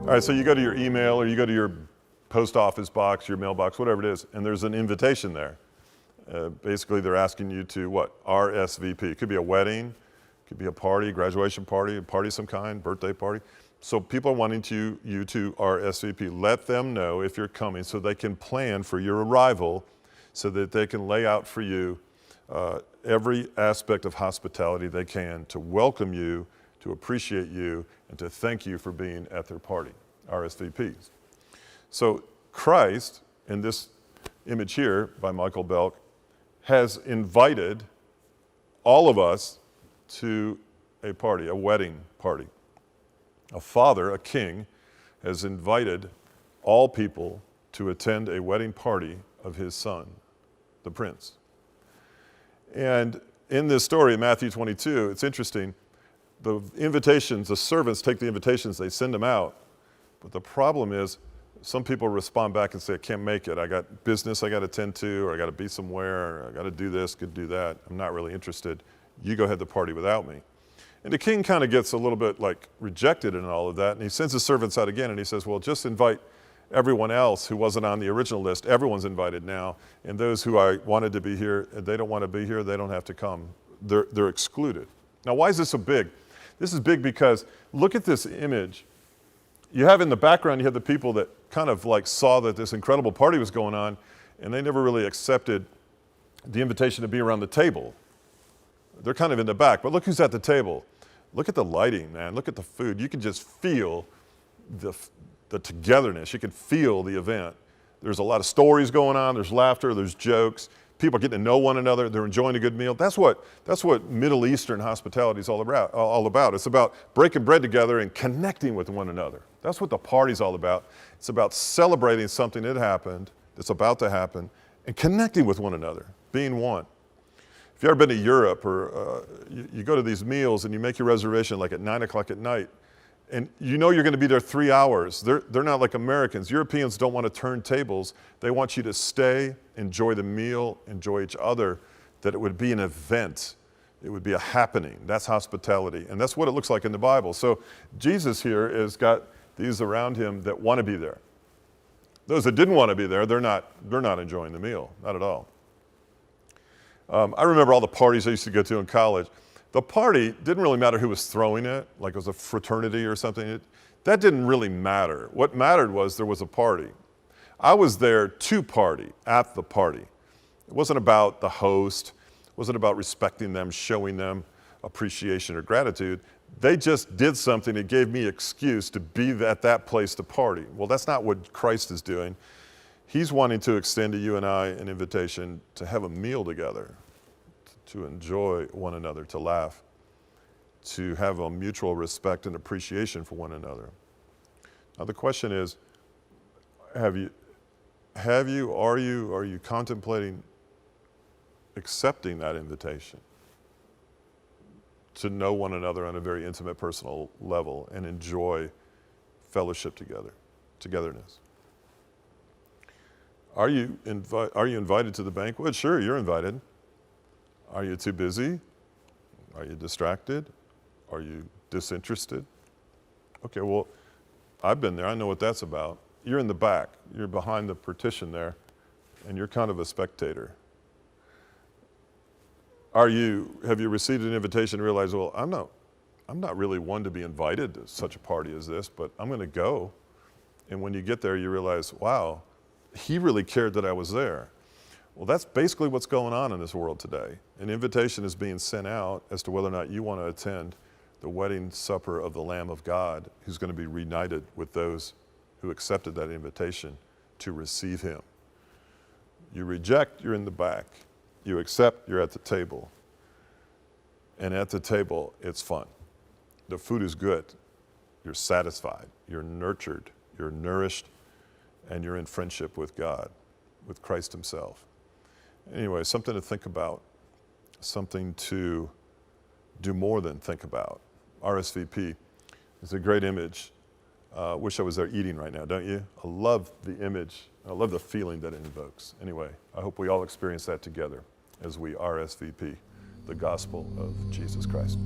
All right, so you go to your email or you go to your post office box, your mailbox, whatever it is, and there's an invitation there. Basically, they're asking you to what? RSVP. It could be a wedding, it could be a party, graduation party, a party of some kind, birthday party. So people are wanting you to RSVP. Let them know if you're coming so they can plan for your arrival, so that they can lay out for you every aspect of hospitality they can to welcome you, to appreciate you, and to thank you for being at their party, RSVPs. So Christ, in this image here by Michael Belk, has invited all of us to a party, a wedding party. A father, a king, has invited all people to attend a wedding party of his son, the prince. And in this story, in Matthew 22, it's interesting. The invitations, the servants take the invitations, they send them out. But the problem is, some people respond back and say, I can't make it. I got business I got to attend to, or I got to be somewhere, or I got to do this, could do that. I'm not really interested. You go ahead to the party without me. And the king kind of gets a little bit like rejected in all of that. And he sends his servants out again and he says, well, just invite everyone else who wasn't on the original list. Everyone's invited now. And those who I wanted to be here, they don't want to be here, they don't have to come. They're excluded. Now, why is this so big? This is big because look at this image. You have in the background, you have the people that kind of like saw that this incredible party was going on, and they never really accepted the invitation to be around the table. They're kind of in the back, but look who's at the table. Look at the lighting, man. Look at the food. You can just feel the togetherness. You can feel the event. There's a lot of stories going on. There's laughter. There's jokes. People are getting to know one another. They're enjoying a good meal. That's what Middle Eastern hospitality is all about. It's about breaking bread together and connecting with one another. That's what the party's all about. It's about celebrating something that happened, that's about to happen, and connecting with one another, being one. If you've ever been to Europe, or you go to these meals and you make your reservation like at 9 o'clock at night, and you know you're going to be there 3 hours. They're not like Americans. Europeans don't want to turn tables. They want you to stay, enjoy the meal, enjoy each other, that it would be an event. It would be a happening. That's hospitality. And that's what it looks like in the Bible. So Jesus here has got these around him that want to be there. Those that didn't want to be there, they're not enjoying the meal, not at all. I remember all the parties I used to go to in college. The party didn't really matter who was throwing it, like it was a fraternity or something. That didn't really matter. What mattered was there was a party. I was there to party, at the party. It wasn't about the host. It wasn't about respecting them, showing them appreciation or gratitude. They just did something that gave me an excuse to be at that place to party. Well, that's not what Christ is doing. He's wanting to extend to you and I an invitation to have a meal together, to enjoy one another, to laugh, to have a mutual respect and appreciation for one another. Now the question is, are you contemplating accepting that invitation to know one another on a very intimate, personal level and enjoy fellowship together, togetherness? Are you invited to the banquet? Sure, you're invited. Are you too busy? Are you distracted? Are you disinterested? Okay, well, I've been there. I know what that's about. You're in the back. You're behind the partition there, and you're kind of a spectator. Have you received an invitation and realized, well, I'm not really one to be invited to such a party as this, but I'm going to go. And when you get there, you realize, wow, he really cared that I was there. Well, that's basically what's going on in this world today. An invitation is being sent out as to whether or not you want to attend the wedding supper of the Lamb of God, who's going to be reunited with those who accepted that invitation to receive him. You reject, you're in the back. You accept, you're at the table. And at the table, it's fun. The food is good. You're satisfied. You're nurtured. You're nourished. And you're in friendship with God, with Christ himself. Anyway, something to think about, something to do more than think about. RSVP is a great image. Wish I was there eating right now, don't you? I love the image. I love the feeling that it invokes. Anyway, I hope we all experience that together as we RSVP the gospel of Jesus Christ.